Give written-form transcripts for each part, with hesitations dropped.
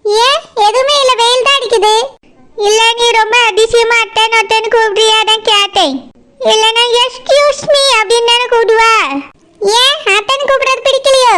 ஏன் எதுவுமே இல்ல, வெயில் தான் அடிக்குது. இல்ல நீ ரொம்ப அதிசயமா அட்டன் அட்டன் கூப்பிடுறியா தான் கேட்டேன். இல்லனா எக்ஸ்கியூஸ் மீ அப்படின்னு தானே கூப்பிடுவா. ஏன் அட்டன் கூப்பிடுறது பிடிக்கலையோ?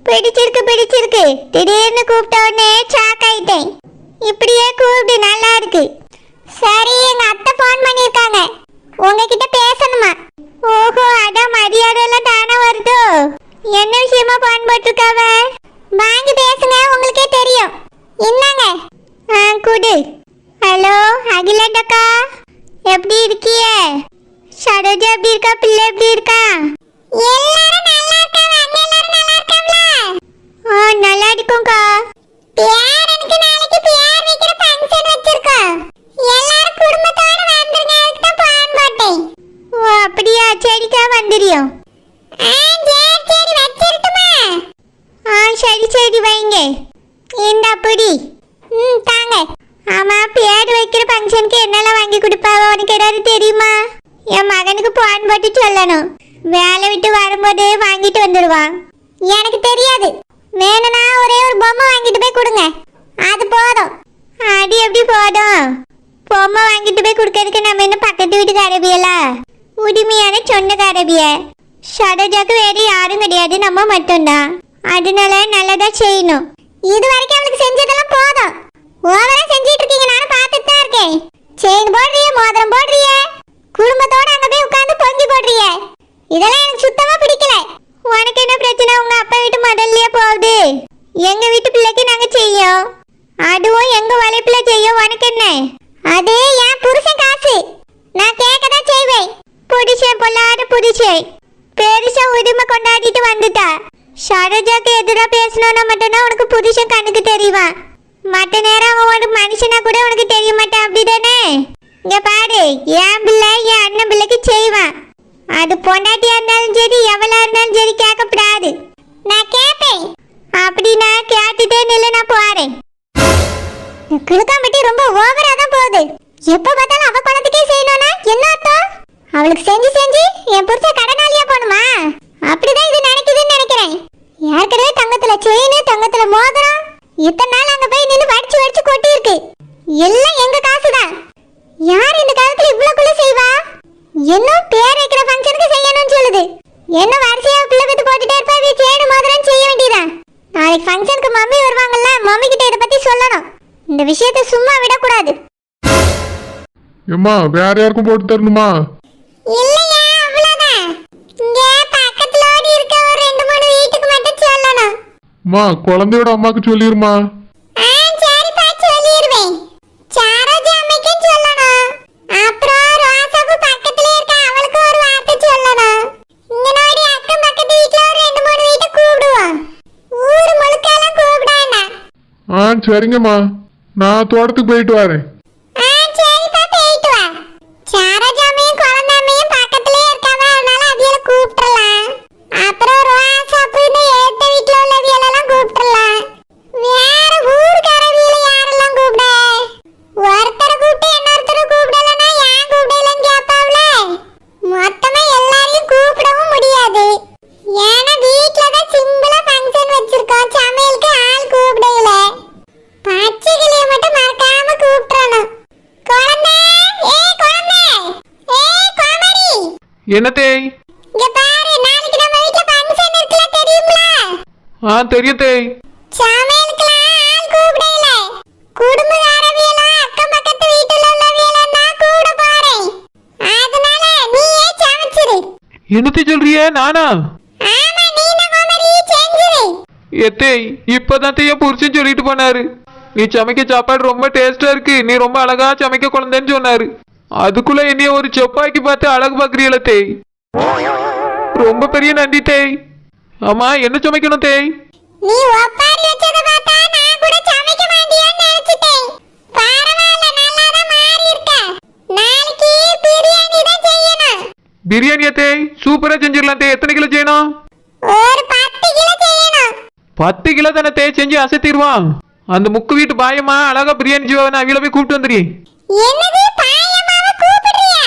பிடிச்சிருக்கு. திடீர்னு கூப்பிட்ட உடனே ஷாக் ஆயிட்டேன். இப்படியே கூப்பிடு, நல்லா இருக்கு. சரி, எங்க அத்தை போன் பண்ணிருக்காங்க, உங்ககிட்ட பேசணுமா? ஓஹோ, அதான் மரியாதை எல்லாம் தானே வருதோ. என்ன விஷயமா போன் போட்டிருக்காவ? வாங்கி பேசுங்க, உங்களுக்கே தெரியும். என்னங்க? குடு. ஹலோ அகிலாண்டக்கா, எப்படி இருக்கிய? சரோஜா எப்படி இருக்கா? பிள்ளை எப்படி இருக்கா? எல்லாரும் நல்லா இருக்காங்க. அங்க எல்லாரும் நல்லா இருக்காங்களா? நல்லா இருக்கும்க்கா. பேரனுக்கு நாளைக்கு பேர் வைக்கிற ஃபங்க்ஷன் வச்சிருக்கோம். எல்லாரும் குடும்பத்தோட வந்துருங்க, அதுக்கு தான் பிளான் போட்டேன். ஓ அப்படியா, சரிக்கா வந்துறியோம். சரி வச்சிரட்டுமா? சரி வைங்க. இந்த அப்படி தாங்க. ஆமா, பேர் வைக்கிற ஃபங்க்ஷனுக்கு என்னெல்லாம் வாங்கி கொடுப்பாவோ உனக்கு ஏதாவது தெரியுமா? என் மகனுக்கு போன் போட்டு சொல்லணும், வேலை விட்டு வரும்போது வாங்கிட்டு வந்துடுவான். எனக்கு தெரியாது, வேணும்னா ஒரே ஒரு பொம்மை வாங்கிட்டு போய் கொடுங்க, அது போதும். அது எப்படி போதும்? பொம்மை வாங்கிட்டு போய் கொடுக்கறதுக்கு நம்ம என்ன பக்கத்து வீட்டுக்கு அரபியலா? உரிமையான சொந்தக்காரபிய. சரோஜாக்கு வேறு யாரும் கிடையாது, நம்ம மட்டும்தான். அதனால நல்லதா செய்யணும். இது வரைக்கும் அவளுக்கு செஞ்சதெல்லாம் போதும். ஓவரா செஞ்சிட்டு இருக்கீங்க, நானும் பார்த்துட்டு தான் இருக்கேன். செயின் போடுறிய, மோதிரம் போடுறிய, குடும்பத்தோட அங்க போய் உட்கார்ந்து பொங்கி போடுறிய. இதெல்லாம் எனக்கு சுத்தமா பிடிக்கல. உனக்கு என்ன பிரச்சனை? உங்க அப்பா வீட்டு முதல்லயே போகுது, எங்க வீட்டு பிள்ளைக்கு நாங்க செய்யோம், அதுவும் எங்க வளைப்புல செய்யும். உனக்கு என்ன? அது என் புருஷன் காசு, நான் கேட்கதான் செய்வேன். புடிச்சேன் பொல்லாத புடிச்சேன், பெருசா உரிமை கொண்டாடிட்டு வந்துட்டா. சரோஜாக்கு எதிராக பேசணும்னா மட்டும்தான் உனக்கு புருஷன் கண்ணுக்கு தெரியுமா? மற்ற நேரம் அவன் ஒரு மனுஷனா கூட உனக்கு தெரிய மாட்டான், அப்படிதானே? இங்க பாரு, என் பிள்ளை என் அண்ணன் பிள்ளைக்கு செய்வான். அது பொண்டாட்டியா இருந்தாலும் சரி, எவளா இருந்தாலும் சரி, கேட்கப்படாது. நான் கேட்பேன். அப்படின்னா கேட்டுட்டே நில்ல, நான் போறேன். கிழக்காம்பட்டி ரொம்ப ஓவரா தான் போகுது. எப்ப பார்த்தாலும் அவ பணத்துக்கே செய்யணும்னா என்ன அர்த்தம்? அவளுக்கு செஞ்சு செஞ்சு என் புருஷன் கடனாளியா போணுமா? அப்படிதான் இது நினைக்குதுன்னு நினைக்கிறேன். ஏற்கனவே தங்கத்துல செயின், தங்கத்துல மோதிரம், இத்தனை நாள் அங்க போய் நின்று வடிச்சு கொட்டி இருக்கு. எல்லாம் எங்க காசுதான். யார் இந்த காலத்துல இவ்வளவுக்குள்ள செய்வா? இன்னும் பேர் வைக்கிற ஃபங்க்ஷனுக்கு செய்யணும்னு சொல்லுது. என்ன வரிசையா பிள்ளை பெத்து போட்டுட்டே இருப்பா, செயின் மோதிரம் செய்ய வேண்டியதான். நாளைக்கு ஃபங்க்ஷனுக்கு மம்மி வருவாங்கல்ல, மம்மி கிட்ட இதை பத்தி சொல்லணும். இந்த விஷயத்தை சும்மா விடக்கூடாது. ஏம்மா, வேற யாருக்கும் போட்டு தரணுமா? இல்லையா, அவ்வளவுதான். இங்க பக்கத்துல ஓடி இருக்க ஒரு 2-3 வீட்டுக்கு மட்டும் சொல்லணும். அம்மா, குழந்தையோட அம்மாக்கு சொல்லிருமா? சரிப்பா, சொல்லிடுவேன். சரோஜா அம்மைக்கும் சொல்லணும். அப்புறம் ரோசாக்கு பக்கத்துல இருக்க அவளுக்கு ஒரு வார்த்தை சொல்லணும். இங்க நோடி அக்கம் பக்கத்து வீட்டுல ஒரு 2-3 வீட்டை கூப்பிடுவோம். ஊர் முழுக்க எல்லாம் கூப்பிடாண்டா. சரிங்கம்மா, நான் தோட்டத்துக்கு போயிட்டு வரேன். சரிப்பா, போயிட்டு வா. சரோஜா அம்மையும் குழந்தை அம்மையும் பக்கத்துலயே இருக்காவ, அதனால அவியல கூப்பிடலாம். அப்புறம் ரோசாக்கு இந்த ஏத்த வீட்டுல உள்ள அவியலெல்லாம் கூப்பிடலாம். வேற ஊருக்காரவியல யாரெல்லாம் கூப்பிட? ஒருத்தரை கூப்பிட்டு இன்னொருத்தரை கூப்பிடலன்னா ஏன் கூப்பிடலன்னு கேட்பாவ்ல. மொத்தமா எல்லாரையும் கூப்பிடவும் முடியாது. ஏன்னா வீட்டுலதான் சிம்பிளா ஃபங்க்ஷன் வச்சிருக்கோம், சமையலுக்கு ஆள் கூப்பிடல. பச்சைக்கிளிய மட்டும் மறக்காம கூப்பிடணும். குழந்தை, குழந்தை, கோமரி. என்னத்தே? இங்க பாரு, நாளைக்கு நம்ம வீட்ல ஃபங்க்ஷன் இருக்குல, தெரியுமா? தெரியும் தேய். சமையலுக்குலாம் ஆள் கூப்பிடல. குடும்பக்காரவியெல்லாம் அக்கம் பக்கத்து வீட்டுல உள்ளவியெல்லாம் தான் கூட போறேன். அதனால நீயே சமைச்சிரு. என்னத்தை சொல்றியே? நானா? ஆமா, நீ கோமரி செஞ்சிரு. ஏத்தேய், இப்பதான் தேய புருஷன் சொல்லிட்டு போனாரு, நீ சமைக்க சாப்பாடு ரொம்ப டேஸ்டா இருக்கு, நீ ரொம்ப அழகா சமைக்க குழந்தைன்னு சொன்னாரு. அதுக்குள்ள என்னைய ஒரு செப்பாக்கி பார்த்து அழகு பாக்குறீல தேய். ரொம்ப பெரிய நன்றி தேய். ஆமா, என்ன சமைக்கணும் தேய்? நீ ஒப்பாரி வச்சத பார்த்தா நான் கூட சமைக்க மாட்டியான்னு நினைச்சிட்டேன். பரவாயில்ல, நல்லா தான் மாறி இருக்க. நாளைக்கு பிரியாணி தான் செய்யணும். பிரியாணியா தேய்? சூப்பரா செஞ்சிடலாம் தேய். எத்தனை கிலோ செய்யணும்? ஒரு 10 கிலோ செய்யணும். 10 கிலோ தானே தேய், செஞ்சு அசைத்திடுவான். அந்த முக்கு வீட்டு பாயமா அழகா பிரியாணி செய்வாங்க, அவில போய் கூப்பிட்டு வந்துரு. என்னது, பாயம்மாவை கூப்பிடுறியா?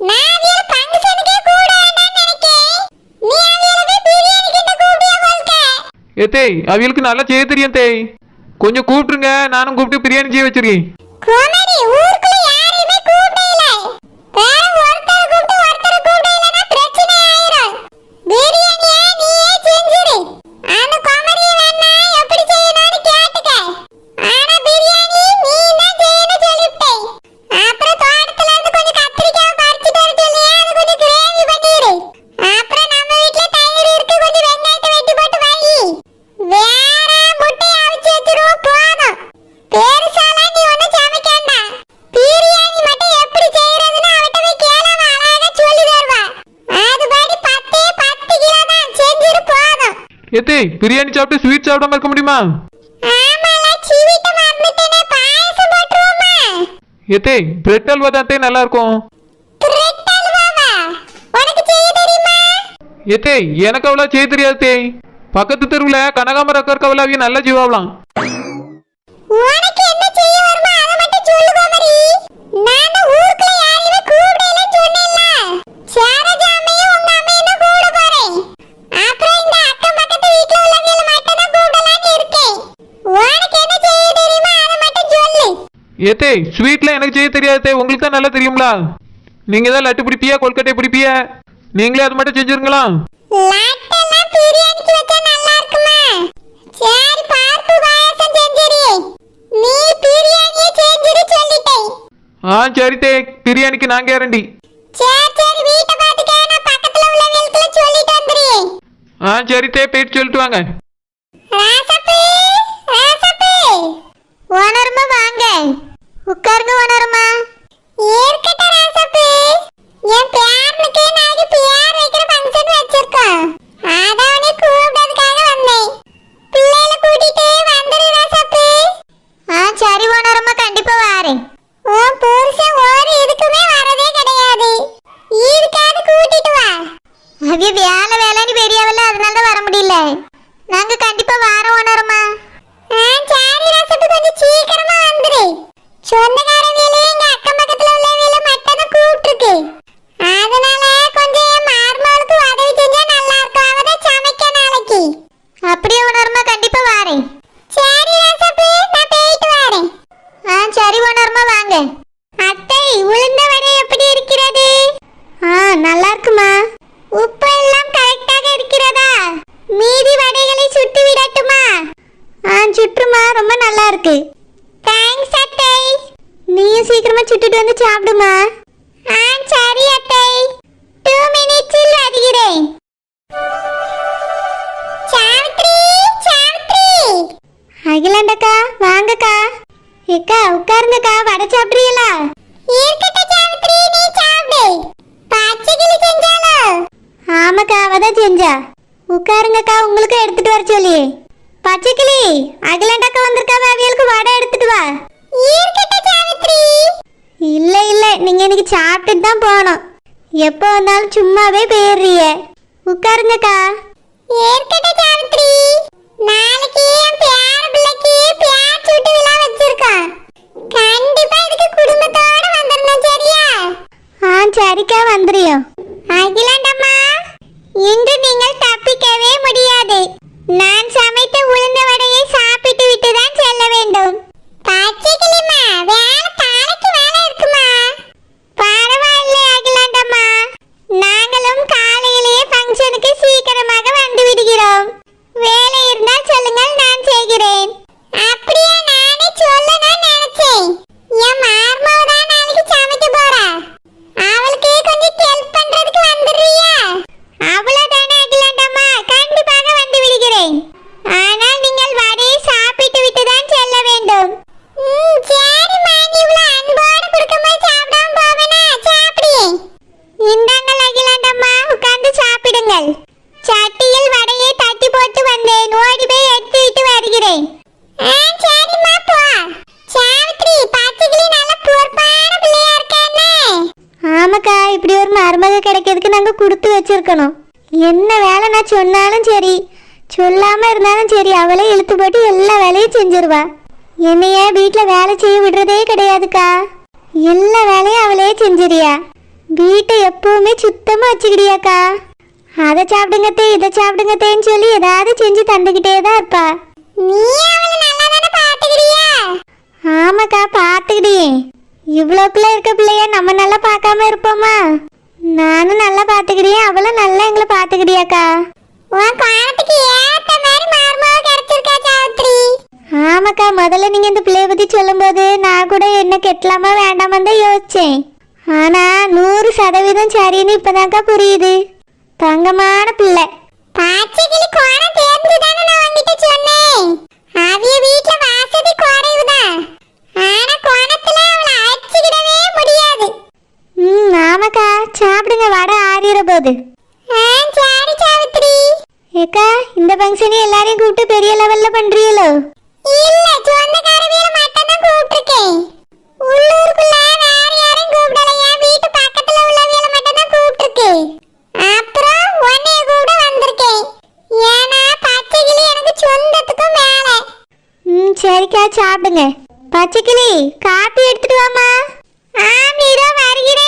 நான் அவியல ஃபங்க்ஷனுக்கே கூட வேண்டாம்னு நினைக்கேன். நீ அவியல போய் பிரியாணி கிட்ட கூப்பிடியா போல்க? ஏ தேய், அவியலுக்கு நல்லா செய்ய தெரியும் தேய். கொஞ்சம் கூப்பிட்டுருங்க, நானும் கூப்பிட்டு பிரியாணி செய்ய வச்சிருக்கேன். கோமதி ஊருக்குள்ள யாரையுமே கூப்பிடல. வேற ஒருத்தர் கூப்பிட்டு ஒருத்தர் கூப்பிடலனா பிரச்சனை ஆயிரும். பிரியாணியை நீயே செஞ்சிரு. அந்த கோமதி வேணா எப்படி செய்யணும்னு கேட்டுக்க. ஆனா பிரியாணி நீ தான் செய்யணும் சொல்லிட்டேன். அப்புறம் தோட்டத்துல இருந்து கொஞ்சம் கத்திரிக்காய் பறிச்சிட்டு வர சொல்லியே அது கொஞ்சம் கிரேவி பண்ணிரு. அப்புறம் நம்ம வீட்ல தயிர் இருக்கு, கொஞ்சம் வெங்காயத்தை வெட்டி போட்டு வை. வேற முட்டையை அவிச்சு வச்சிருவோம் போதும். பெருசாலாம் நீ ஒன்றும் சமைக்கண்டா. பிரியாணி மட்டும் எப்படி செய்யறதுன்னு அவட்ட போய் கேள, அழகா சொல்லி தருவா. அதுபடி 10 கிலோ தான் செஞ்சிரு போதும். ஏத்தே, பிரியாணி சாப்பிட்டு ஸ்வீட் சாப்பிடாம இருக்க முடியுமா? ஆமால, சீவிட்ட மறந்துட்டேனே, பாயாசம் போட்டுருவோமா? ஏத்தே, பிரெட் அல்வா தான் நல்லா இருக்கும். பிரெட் அல்வாவா? உனக்கு செய்ய தெரியுமா? ஏத்தே, எனக்கு அவ்வளோ செய்ய தெரியாது தே. பக்கத்து தெருவுல கனகாமர அக்கா அவிய நல்லா ஜீவாவலாம். உனக்கு என்ன செய்ய வருமா அதை மட்டும் சொல்லு கோமதி. நான் ஊருக்குள்ள யாரையுமே கூப்பிடலன்னு சொன்னேன்ல. சேரஜாமையும் உங்க அம்மையும் கூப்பிட போறேன். அப்புறம் இந்த அக்கம் பக்கத்து வீட்ல உள்ளவங்கள மட்டும் தான் கூப்பிடலாம்னு இருக்கேன். உனக்கு என்ன செய்ய தெரியுமா அதை மட்டும் சொல்லு. ஏத்தே, ஸ்வீட்ல எனக்கு செய்ய தெரியாது தே, உங்களுக்கு தான் நல்லா தெரியுங்களா? நீங்க தான் லட்டு பிடிப்பியா, கொல்கட்டை பிடிப்பியா? நீங்களே அது மட்டும் செஞ்சிருங்களா? லட்டெல்லாம் பிரியாணிக்கு வச்சா நல்லா இருக்குமா? சரி, பருப்பு பாயாசம் செஞ்சிரு. நீ பிரியாணியை செஞ்சிரு சொல்லிட்டேன். சரி தே, பிரியாணிக்கு நான் கேரண்டி. சரி வீட்டை பார்த்துக்க, நான் பக்கத்துல உள்ளவங்களுக்கு சொல்லிட்டு வந்துடுறேன். சரி தே, போயிட்டு சொல்லிட்டு வாங்க. ராசப்பே, ராசப்பே. ஓனர்மா வாங்க. உட்காருங்க ஓனர்மா. இருக்கட்ட ராசப்பே. என் பேரனுக்கு நாளைக்கு பேர் வைக்கிற ஃபங்க்ஷன் வச்சிருக்கோம். அதான் உன்னை கூப்பிடுறதுக்காக வந்தேன். பிள்ளைகளை கூட்டிட்டு வந்துரு ராசப்பே. சரி ஓனர்மா, கண்டிப்பா வரேன். உன் புருஷன் ஒரு இதுக்குமே வரதே கிடையாது. இதுக்காவது கூட்டிட்டு வா. அது வேலைன்னு பெரியவல்ல, அதனால தான் வர முடியல. நாங்க கண்டிப்பா வாரம் ஓனர்மா. சரி ராசப்பே, கொஞ்சம் சீக்கிரமா வந்துரு. சொந்தக்காரவியலே எங்க அக்கம் பக்கத்துல உள்ளவியல மட்டும் தான் கூப்பிட்டுருக்கு. அதனால கொஞ்சம் என் மருமகளுக்கு உதவி செஞ்சா நல்லா இருக்கும். அவதான் சமைக்க நாளைக்கு. அப்படியே ஓனர்மா, கண்டிப்பா வரேன். சரி ராசப்பே, நான் போயிட்டு வரேன். சரி ஓனர்மா, வாங்க. அத்தை, உளுந்த வடை எப்படி இருக்கிறது? நல்லா இருக்குமா. உப்பு எல்லாம் கரெக்டாக இருக்கிறதா? மீதி வடைகளை சுட்டு விடட்டுமா? சுட்டுமா, ரொம்ப நல்லா இருக்கு. தேங்க்ஸ் அத்தை. நீயும் சீக்கிரமா சுட்டுட்டு வந்து சாப்பிடுமா. சரி அத்தை. 2 மினிட்ஸில் வருகிறேன். சாவித்ரி, சாவித்ரி. அகிலாண்டக்கா, வாங்கக்கா. ஏக்கா, உட்காருங்கக்கா. வடை சாப்பிடுறீங்களா? இருக்கட்ட சாவித்ரி, நீ சாப்பிடு. பச்சை கிளி செஞ்சாலோ? ஆமாக்கா, அவதான் செஞ்சா. உட்காருங்கக்கா, உங்களுக்கு எடுத்துட்டு வர சொல்லி. பச்சைக்கிளி, அகிலாண்டக்கா வந்திருக்காவ, அவியலுக்கு வடை எடுத்துட்டு வா. இருக்கட்ட சாவித்ரி. இல்ல, நீங்க இன்னைக்கு சாப்பிட்டுட்டு தான் போகணும். எப்போ வந்தாலும் சும்மாவே போயிடுறிய. உட்காருங்கக்கா. இருக்கட்ட சாவித்ரி. நாளைக்கு என் பேர பிள்ளைக்கு பேர் சூட்டு விழா வச்சிருக்கோம். கண்டிப்பா இதுக்கு குடும்பத்தோட வந்துடணும், சரியா? சரிக்கா, வந்துறியோம். அகிலாண்டம்மா, இன்று நீங்கள் தப்பிக்கவே முடியாது. நான் சமைத்த உளுந்த வடையை சாப்பிட்டு விட்டு தான் செல்ல வேண்டும். பச்சைக்கிளிமா, வேலை தாளைக்கு வேலை இருக்குமா? பரவாயில்ல அகிலாண்டம்மா, நாங்களும் காலையிலேயே ஃபங்க்ஷனுக்கு சீக்கிரமாக வந்து விடுகிறோம். வேலை இருந்தால் சொல்லுங்கள், நான் செய்கிறேன். அப்படியே நானே சொல்லணும்னு நினைச்சேன். என் மருமவ தான் நாளைக்கு சமைக்க போறா. அவளுக்கு கொஞ்சம் ஹெல்ப் பண்றதுக்கு வந்துடுறியா? அவ்வளவுதானே அகிலாண்டம்மா, கண்டிப்பாக வந்து விடுகிறேன். ஆனால் நீங்கள் வடையை சாப்பிட்டு விட்டு தான் செல்ல வேண்டும். சரிம்மா, நீ இவ்வளவு அன்போடு கொடுக்கும்போது சாப்பிடாம போவேனா? சாப்பிடு. இந்தாங்கள் அகிலாண்டம்மா, உட்கார்ந்து சாப்பிடுங்கள். சட்டியில் வடையை தட்டி போட்டு வந்தேன், ஓடி போய் எடுத்து விட்டு வருகிறேன். சரிம்மா, போ. சாவித்ரி, பச்சைக்கிளி நல்ல பொறுப்பான பிள்ளையா இருக்கானே. ஆமாக்கா, இப்படி ஒரு மருமக கிடைக்கிறதுக்கு நாங்க கொடுத்து வச்சிருக்கணும். என்ன வேலை நான் சொன்னாலும் சரி, சொல்லாம இருந்தாலும் சரி, அவளே இழுத்து போட்டு எல்லா வேலையும் செஞ்சிருவா. என்னைய வீட்டுல வேலை செய்ய விடுறதே கிடையாதுக்கா. எல்லா வேலையும் அவளே செஞ்சிரியா. வீட்டை எப்பவுமே சுத்தமா வச்சுக்கிடியாக்கா. அதை சாப்பிடுங்கத்தே, இதை சாப்பிடுங்கத்தேன்னு சொல்லி ஏதாவது செஞ்சு தந்துக்கிட்டே தான் இருப்பா. நீ அவளை நல்லா தானே இவ்வளோக்குள்ள இருக்க பிள்ளைய நம்ம நல்லா பார்க்காம இருப்போமா? நானும் நல்லா பாத்துக்கிறியா, அவளும் நல்லா எங்களை பாத்துக்கிறியாக்கா? உன் காலத்துக்கு ஏத்த மாதிரி மருமக கிடைச்சிருக்கா சாவித்ரி. ஆமாக்கா, முதல்ல நீங்க இந்த பிள்ளைய பத்தி சொல்லும்போது நான் கூட என்ன கெட்டலாமா வேண்டாமான்னு தான் யோசிச்சேன். ஆனா 100% சரின்னு இப்பதான்க்கா புரியுது. தங்கமான பிள்ளை. பாச்சைக்கிளி கோணம் தேர்ந்துதானே நான் உங்ககிட்ட சொன்னேன். அவிய வீட்டுல வாசதி குறைவுதான், ஆனா கோணத்துல அவளை அடிச்சுக்கிடவே முடியாது. ஆமாக்கா, சாப்பிடுங்க, வடை ஆறிற போது. சரி சாவித்ரி. ஏக்கா, இந்த ஃபங்க்ஷனை எல்லாரையும் கூப்பிட்டு பெரிய லெவல்ல பண்றீங்களோ? இல்ல, சொந்தக்காரவியல மட்டும் தான் கூப்பிட்டுருக்கேன். உள்ளூருக்குள்ள வேற யாரையும் கூப்பிடல, என் வீட்டு பக்கத்துல உள்ளவியல மட்டும் தான் கூப்பிட்டுருக்கேன். அப்புறம் உன்னைய கூட வந்திருக்கேன், ஏன்னா பச்சைக்கிளி எனக்கு சொந்தத்துக்கும் மேல. சரிக்கா, சாப்பிடுங்க. பச்சைக்கிளி, காப்பி எடுத்துட்டு வாமா. மீரா வருகிறேன்.